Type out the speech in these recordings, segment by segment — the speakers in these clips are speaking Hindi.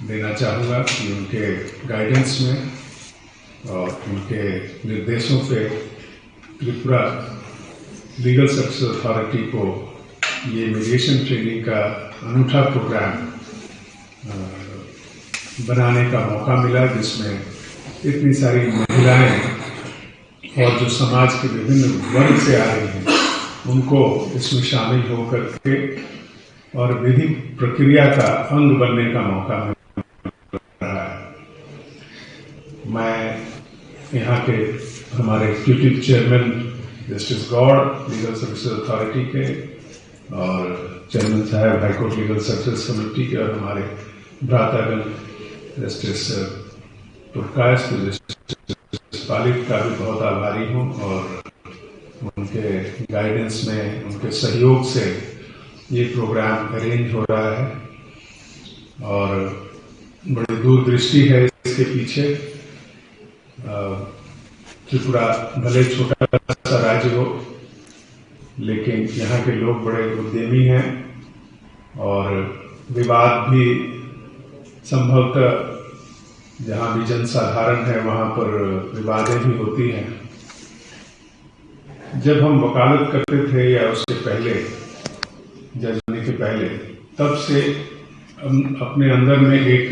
देना चाहूँगा कि उनके गाइडेंस में और उनके निर्देशों पे त्रिपुरा लीगल सर्विस अथॉरिटी को ये मीडिएशन ट्रेनिंग का अनूठा प्रोग्राम बनाने का मौका मिला, जिसमें इतनी सारी महिलाएं और जो समाज के विभिन्न वर्ग से आ रही हैं उनको इसमें शामिल होकर के और विधि प्रक्रिया का अंग बनने का मौका मिल रहा है। मैं यहाँ के हमारे executive chairman justice Gaur legal service authority के और चेयरमैन साहब हाईकोर्ट लीगल सर्विस कमेटी के और हमारे भ्रातागण जस्टिस पुरकायस जस्टिस पालित का भी बहुत आभारी हूँ और उनके गाइडेंस में उनके सहयोग से ये प्रोग्राम अरेंज हो रहा है और बड़ी दूरदृष्टि है इसके पीछे। त्रिपुरा भले छोटा सा राज्य हो, लेकिन यहाँ के लोग बड़े उद्यमी हैं और विवाद भी संभवतः जहाँ भी जनसाधारण है वहाँ पर विवादें भी होती हैं। जब हम वकालत करते थे या उसके पहले, जज बनने के पहले, तब से अपने अंदर में एक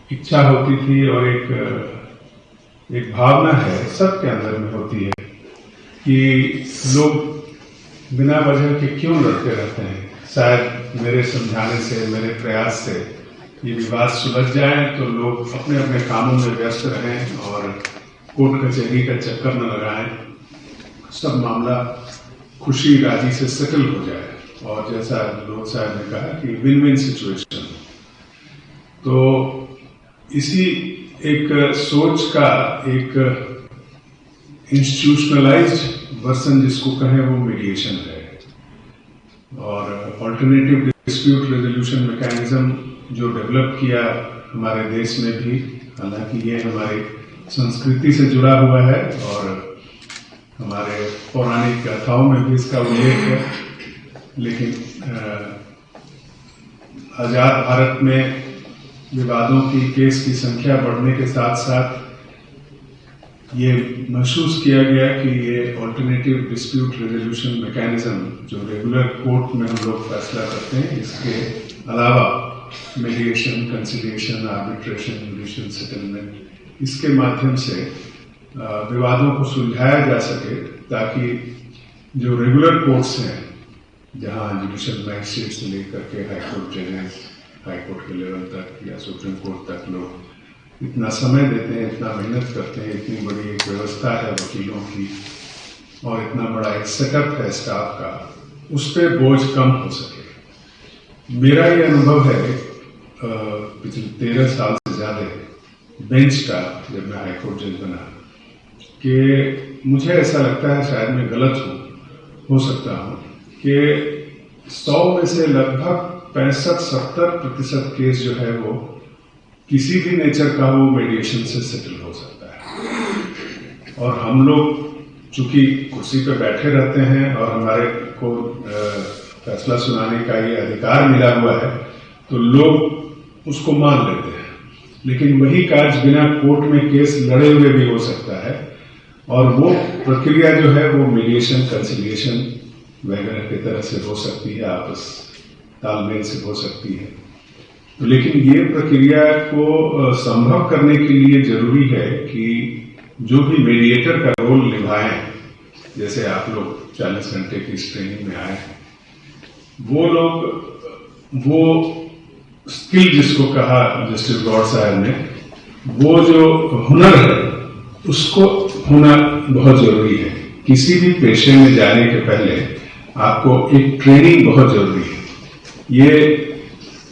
इच्छा होती थी और एक भावना है, सबके अंदर में होती है कि लोग बिना वजह के क्यों लड़ते रहते हैं। शायद मेरे समझाने से, मेरे प्रयास से ये विवाद सुलझ जाए तो लोग अपने अपने कामों में व्यस्त रहें और कोर्ट कचहरी का चक्कर न लगाएं, सब मामला खुशी राजी से सेटल हो जाए और जैसा लोग साहब ने कहा कि विन विन सिचुएशन। तो इसी एक सोच का एक इंस्टीट्यूशनलाइज्ड वर्जन जिसको कहें वो मीडिएशन है और ऑल्टरनेटिव डिस्प्यूट रेजोल्यूशन मैकेनिज्म जो डेवलप किया हमारे देश में भी, हालांकि ये हमारी संस्कृति से जुड़ा हुआ है और हमारे पौराणिक गाथाओं में भी इसका उल्लेख है, लेकिन आजाद भारत में विवादों की केस की संख्या बढ़ने के साथ साथ ये महसूस किया गया कि ये ऑल्टरनेटिव डिस्प्यूट रेजोल्यूशन मैकेनिज्म जो रेगुलर कोर्ट में हम लोग फैसला करते हैं, इसके अलावा mediation, conciliation, arbitration, judicial settlement, इसके माध्यम से विवादों को सुलझाया जा सके ताकि जो रेगुलर कोर्ट्स हैं, जहां जुडिशियल मैजिस्ट्रेट से लेकर के हाईकोर्ट जजेस, हाईकोर्ट के लेवल तक या सुप्रीम कोर्ट तक लोग इतना समय देते हैं, इतना मेहनत करते हैं, इतनी बड़ी एक व्यवस्था है वकीलों की और इतना बड़ा एक सेटअप है स्टाफ का, उस पर बोझ कम हो सके। मेरा ये अनुभव है पिछले 13 साल से ज्यादा बेंच का, जब मैं हाईकोर्ट जज बना, कि मुझे ऐसा लगता है, शायद मैं गलत हो सकता हूँ, कि 100 में से लगभग 65-70% केस जो है वो किसी भी नेचर का वो मीडिएशन से सेटल हो सकता है। और हम लोग चूंकि कुर्सी पे बैठे रहते हैं और हमारे को फैसला सुनाने का ये अधिकार मिला हुआ है, तो लोग उसको मान लेते हैं, लेकिन वही कार्य बिना कोर्ट में केस लड़े हुए भी हो सकता है और वो प्रक्रिया जो है वो मीडिएशन, कंसिलिएशन वगैरह की तरह से हो सकती है, आपस तालमेल से हो सकती है। तो लेकिन ये प्रक्रिया को संभव करने के लिए जरूरी है कि जो भी मीडिएटर का रोल निभाएं, जैसे आप लोग 40 घंटे की इस ट्रेनिंग में आए हैं, वो लोग वो स्किल जिसको कहा जस्टिस गौड़ साहब ने, वो जो हुनर है उसको होना बहुत जरूरी है। किसी भी पेशे में जाने के पहले आपको एक ट्रेनिंग बहुत जरूरी है। ये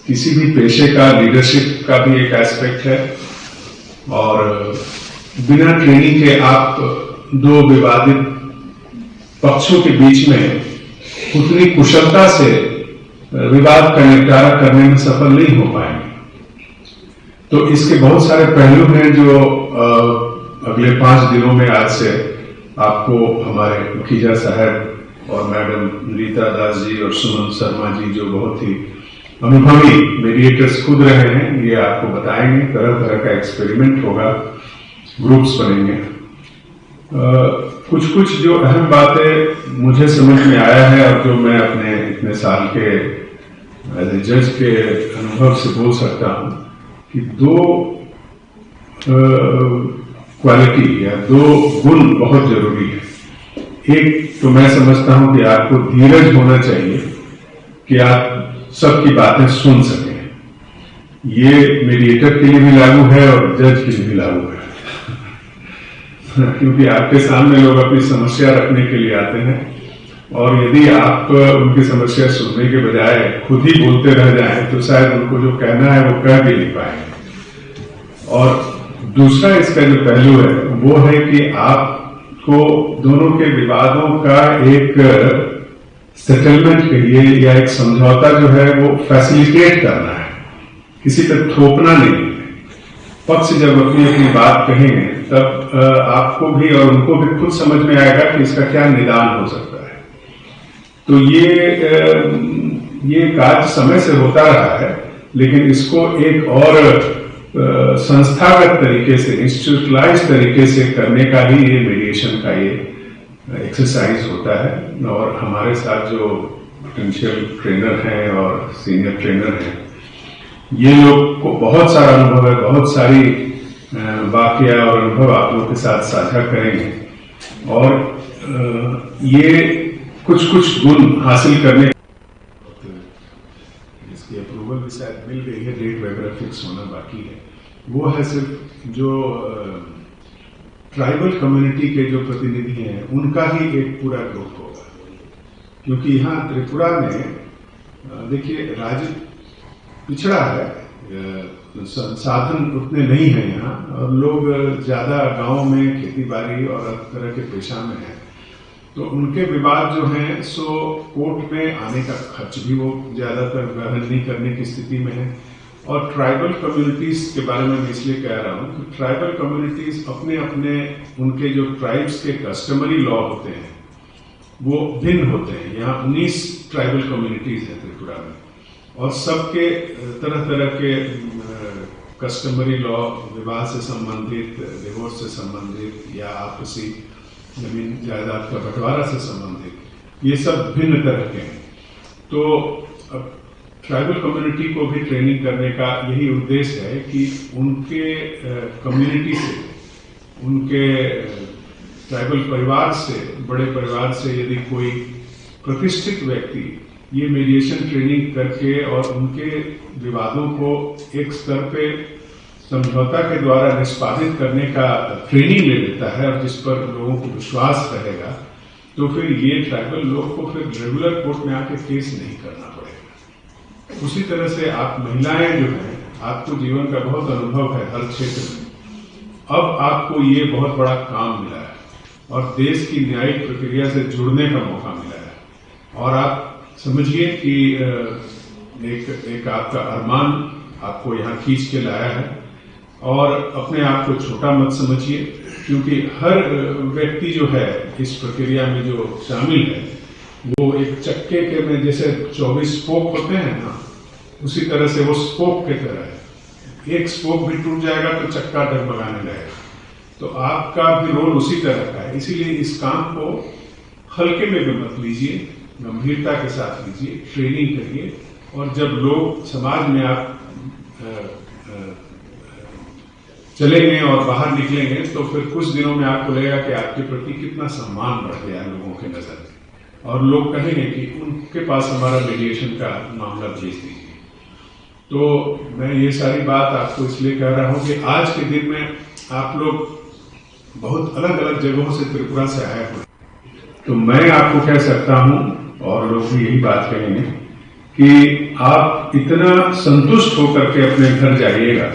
किसी भी पेशे का लीडरशिप का भी एक एस्पेक्ट है और बिना ट्रेनिंग के आप दो विवादित पक्षों के बीच में उतनी कुशलता से विवाद का निपटारा करने में सफल नहीं हो पाएंगे। तो इसके बहुत सारे पहलू हैं जो अगले 5 दिनों में आज से आपको हमारे मुखिया साहब और मैडम रीता दास जी और सुमन शर्मा जी, जो बहुत ही अनुभवी मीडिएटर्स खुद रहे हैं, ये आपको बताएंगे। तरह तरह का एक्सपेरिमेंट होगा, ग्रुप्स बनेंगे। कुछ कुछ जो अहम बातें मुझे समझ में आया है और जो मैं अपने इतने साल के एज ए जज के अनुभव से बोल सकता हूं कि दो क्वालिटी या दो गुण बहुत जरूरी है। एक तो मैं समझता हूं कि आपको धीरज होना चाहिए कि आप सबकी बातें सुन सकें। ये मीडिएटर के लिए भी लागू है और जज के लिए भी लागू है क्योंकि आपके सामने लोग अपनी समस्या रखने के लिए आते हैं और यदि आप उनकी समस्या सुनने के बजाय खुद ही बोलते रह जाएं तो शायद उनको जो कहना है वो कह भी नहीं पाएंगे। और दूसरा इसका जो पहलू है वो है कि आपको दोनों के विवादों का एक सेटलमेंट कहिए या एक समझौता जो है वो फैसिलिटेट करना है, किसी पर थोपना नहीं। पक्ष जब अपनी अपनी बात कहेंगे तब आपको भी और उनको भी खुद समझ में आएगा कि इसका क्या निदान हो सकता है। तो ये कार्य समय से होता रहा है, लेकिन इसको एक और संस्थागत तरीके से, इंस्टीट्यूशनलाइज तरीके से करने का ही ये मीडिएशन का ये एक्सरसाइज होता है। और हमारे साथ जो पोटेंशियल ट्रेनर हैं और सीनियर ट्रेनर हैं, ये लोग को बहुत सारा अनुभव है, बहुत सारी वाकया और अनुभव आप लोगों के साथ साझा करेंगे और ये कुछ कुछ गुण हासिल करने इसकी अप्रूवल भी शायद मिल गई है, डेट वगैरह फिक्स होना बाकी है। वो है सिर्फ जो ट्राइबल कम्युनिटी के जो प्रतिनिधि हैं उनका ही एक पूरा ग्रुप होगा, क्योंकि यहाँ त्रिपुरा में देखिए राज्य पिछड़ा है, साधन उतने नहीं है यहाँ और लोग ज्यादा गांव में खेती बाड़ी और अलग तरह के पेशा में हैं, तो उनके विवाद जो हैं सो कोर्ट में आने का खर्च भी वो ज्यादातर वहन नहीं करने की स्थिति में है। और ट्राइबल कम्युनिटीज के बारे में मैं इसलिए कह रहा हूँ कि ट्राइबल कम्युनिटीज अपने अपने उनके जो ट्राइब्स के कस्टमरी लॉ होते हैं वो भिन्न होते हैं। यहाँ 19 ट्राइबल कम्युनिटीज हैं त्रिपुरा में और सबके तरह तरह के कस्टमरी लॉ, विवाह से संबंधित, डिवोर्स से संबंधित या आपसी जमीन जायदाद का बंटवारा से संबंधित, ये सब भिन्न तरह के हैं। तो अब ट्राइबल कम्युनिटी को भी ट्रेनिंग करने का यही उद्देश्य है कि उनके कम्युनिटी से, उनके ट्राइबल परिवार से, बड़े परिवार से यदि कोई प्रतिष्ठित व्यक्ति ये मीडिएशन ट्रेनिंग करके और उनके विवादों को एक स्तर पे समझौता के द्वारा निष्पादित करने का ट्रेनिंग ले लेता है और जिस पर लोगों को विश्वास रहेगा, तो फिर ये ट्राइबल लोग को फिर रेगुलर कोर्ट में आके केस नहीं करना पड़ेगा। उसी तरह से आप महिलाएं जो हैं, आपको जीवन का बहुत अनुभव है हर क्षेत्र में, अब आपको ये बहुत बड़ा काम मिला है और देश की न्यायिक प्रक्रिया से जुड़ने का मौका मिला है। और आप समझिए कि एक आपका अरमान आपको यहाँ खींच के लाया है और अपने आप को छोटा मत समझिए, क्योंकि हर व्यक्ति जो है इस प्रक्रिया में जो शामिल है वो एक चक्के के में जैसे 24 स्पोक होते हैं ना, उसी तरह से वो स्पोक के तरह है। एक स्पोक भी टूट जाएगा तो चक्का डगमगाने लगेगा। तो आपका भी रोल उसी तरह का है। इसीलिए इस काम को हल्के में भी मत लीजिए, गंभीरता के साथ लीजिए, ट्रेनिंग करिए और जब लोग समाज में आप चलेंगे और बाहर निकलेंगे तो फिर कुछ दिनों में आपको लगेगा कि आपके प्रति कितना सम्मान बढ़ गया लोगों के नजर में और लोग कहेंगे कि उनके पास हमारा मीडिएशन का मामला भेज दीजिए। तो मैं ये सारी बात आपको इसलिए कह रहा हूं कि आज के दिन में आप लोग बहुत अलग अलग जगहों से त्रिपुरा से आए हुए, तो मैं आपको कह सकता हूं और लोग भी यही बात कहेंगे कि आप इतना संतुष्ट होकर के अपने घर जाइएगा।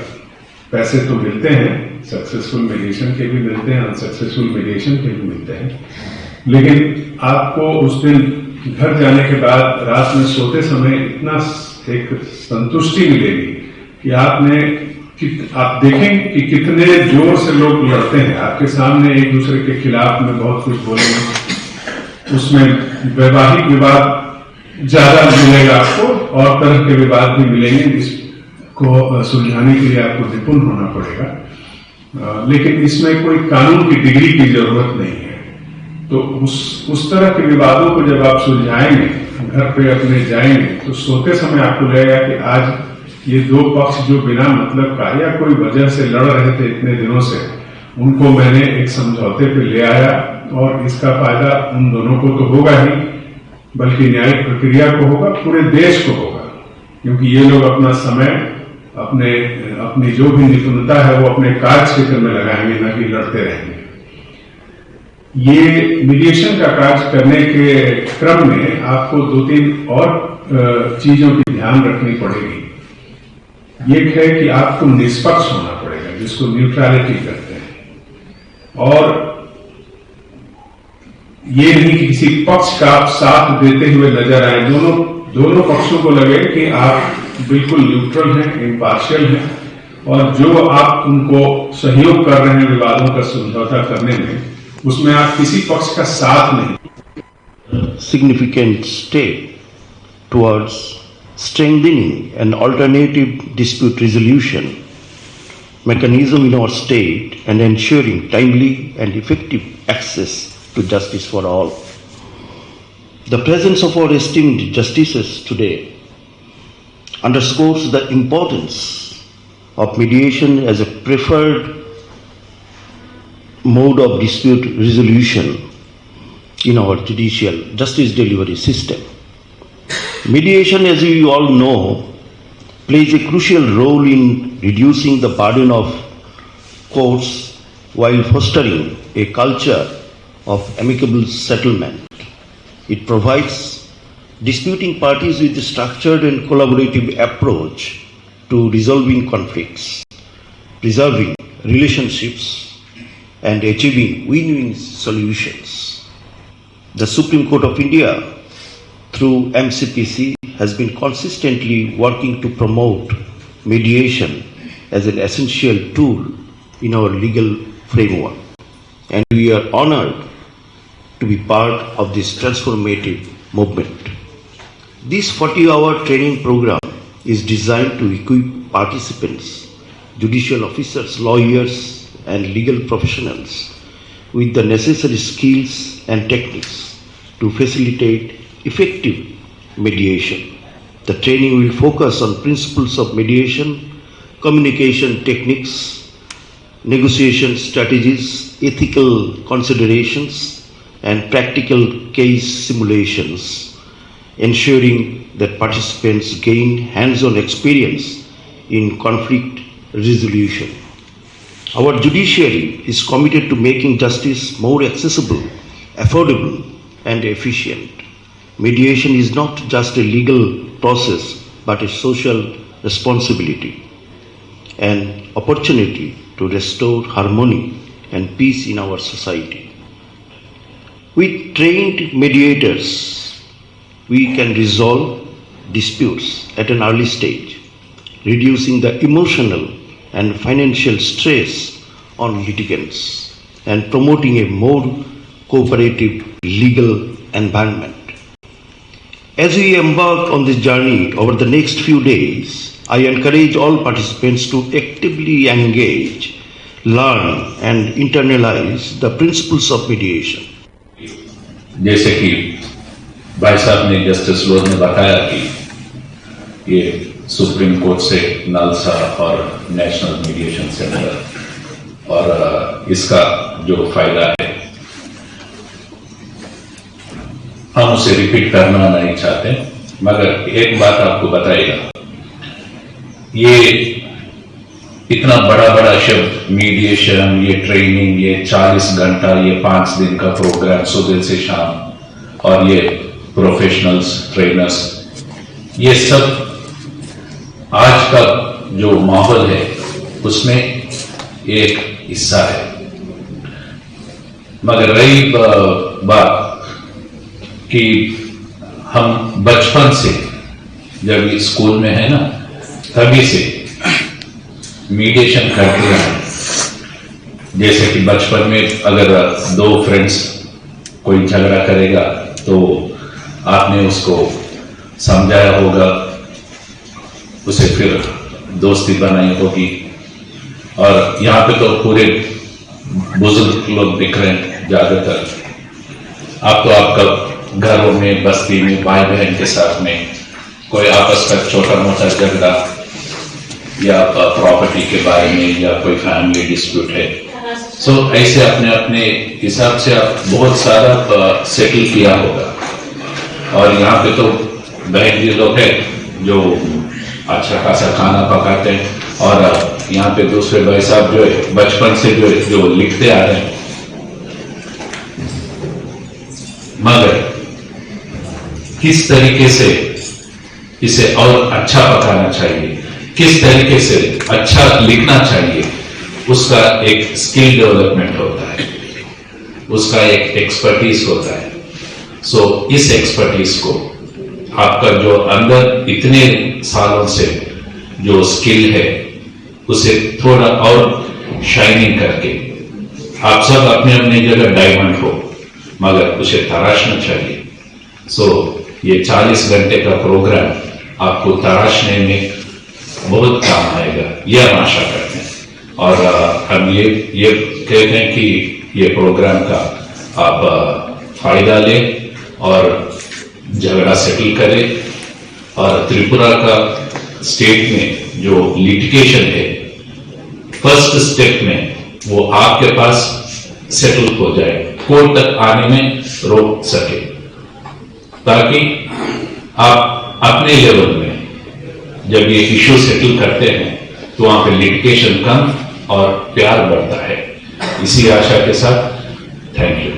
पैसे तो मिलते हैं, सक्सेसफुल मीडिएशन के भी मिलते हैं, अनसक्सेसफुल मीडिएशन के भी मिलते हैं, लेकिन आपको उस दिन घर जाने के बाद रात में सोते समय इतना एक संतुष्टि मिलेगी कि आप देखें कि कितने जोर से लोग लड़ते हैं आपके सामने, एक दूसरे के खिलाफ में बहुत कुछ बोलेंगे। उसमें वैवाहिक विवाद ज्यादा मिलेगा आपको और तरह के विवाद भी मिलेंगे जिसको सुलझाने के लिए आपको निपुण होना पड़ेगा। लेकिन इसमें कोई कानून की डिग्री की जरूरत नहीं है। तो उस तरह के विवादों को जब आप सुलझाएंगे, घर पे अपने जाएंगे, तो सोते समय आपको लगेगा कि आज ये दो पक्ष जो बिना मतलब का या कोई वजह से लड़ रहे थे इतने दिनों से, उनको मैंने एक समझौते पे ले आया और इसका फायदा उन दोनों को तो होगा ही, बल्कि न्यायिक प्रक्रिया को होगा, पूरे देश को होगा। क्योंकि ये लोग अपना समय अपनी जो भी निपुणता है वो अपने कार्य क्षेत्र में लगाएंगे, न कि लड़ते रहेंगे। ये मीडिएशन का कार्य करने के क्रम में आपको 2-3 और चीजों की ध्यान रखनी पड़ेगी। एक है कि आपको निष्पक्ष होना पड़ेगा, जिसको न्यूट्रलिटी कहते हैं, और ये नहीं कि किसी पक्ष का आप साथ देते हुए नजर आए। दोनों पक्षों को लगे कि आप बिल्कुल न्यूट्रल हैं, इम्पार्शियल हैं, और जो आप उनको सहयोग कर रहे हैं विवादों का समझौता करने में, उसमें आप किसी पक्ष का साथ नहीं। Significant step towards strengthening an alternative dispute resolution mechanism in our state and ensuring timely and effective access to justice for all. The presence of our esteemed justices today underscores the importance of mediation as a preferred mode of dispute resolution in our judicial justice delivery system. Mediation, as we all know, plays a crucial role in reducing the burden of courts while fostering a culture of amicable settlement. It provides disputing parties with a structured and collaborative approach to resolving conflicts, preserving relationships, and achieving win-win solutions. The Supreme Court of India, through MCPC, has been consistently working to promote mediation as an essential tool in our legal framework, and we are honored to be part of this transformative movement. This 40-hour training program is designed to equip participants, judicial officers, lawyers, and legal professionals with the necessary skills and techniques to facilitate effective mediation. The training will focus on principles of mediation, communication techniques, negotiation strategies, ethical considerations, and practical case simulations, ensuring that participants gain hands-on experience in conflict resolution. Our judiciary is committed to making justice more accessible, affordable, and efficient. Mediation is not just a legal process, but a social responsibility, an opportunity to restore harmony and peace in our society. With trained mediators, we can resolve disputes at an early stage, reducing the emotional and financial stress on litigants and promoting a more cooperative legal environment. As we embark on this journey over the next few days, I encourage all participants to actively engage, learn, and internalize the principles of mediation. जैसे कि भाई साहब ने, जस्टिस लोध ने बताया कि ये सुप्रीम कोर्ट से नालसा और नेशनल मीडिएशन सेंटर, और इसका जो फायदा है हम उसे रिपीट करना नहीं चाहते, मगर एक बात आपको बताएगा, ये इतना बड़ा शब्द मीडिएशन, ये ट्रेनिंग, ये 40 घंटा, ये 5 दिन का प्रोग्राम सुबह से शाम, और ये प्रोफेशनल्स, ट्रेनर्स, ये सब आज का जो माहौल है उसमें एक हिस्सा है। मगर रही बात कि हम बचपन से, जब स्कूल में है ना, तभी से मीडिएशन करते हैं। जैसे कि बचपन में अगर 2 फ्रेंड्स कोई झगड़ा करेगा तो आपने उसको समझाया होगा, उसे फिर दोस्ती बनाई होगी। और यहाँ पे तो पूरे बुजुर्ग लोग दिख रहे हैं ज्यादातर। आप तो आपका घरों में, बस्ती में, भाई बहन के साथ में कोई आपस का छोटा मोटा झगड़ा या प्रॉपर्टी के बारे में या कोई फैमिली डिस्प्यूट है, सो ऐसे अपने अपने हिसाब से आप बहुत सारा सेटल किया होगा। और यहाँ पे तो बहन जी लोग हैं जो अच्छा खासा खाना पकाते हैं, और यहाँ पे दूसरे भाई साहब जो है बचपन से जो लिखते आ रहे हैं। मगर किस तरीके से इसे और अच्छा पकाना चाहिए, किस तरीके से अच्छा लिखना चाहिए, उसका एक स्किल डेवलपमेंट होता है, उसका एक एक्सपर्टीज होता है। सो इस एक्सपर्टीज को आपका जो अंदर इतने सालों से जो स्किल है, उसे थोड़ा और शाइनिंग करके, आप सब अपने अपने जगह डायमंड हो, मगर उसे तराशना चाहिए। सो ये 40 घंटे का प्रोग्राम आपको तराशने में बहुत काम आएगा, यह हम आशा करते हैं। और हम ये कहते हैं कि ये प्रोग्राम का आप फायदा लें और झगड़ा सेटल करें। और त्रिपुरा का स्टेट में जो लिटिगेशन है, फर्स्ट स्टेप में वो आपके पास सेटल हो जाए, कोर्ट तक आने में रोक सके, ताकि आप अपने लेवल में जब ये इश्यू सेटल करते हैं तो वहां पे लिटिगेशन कम और प्यार बढ़ता है। इसी आशा के साथ थैंक यू।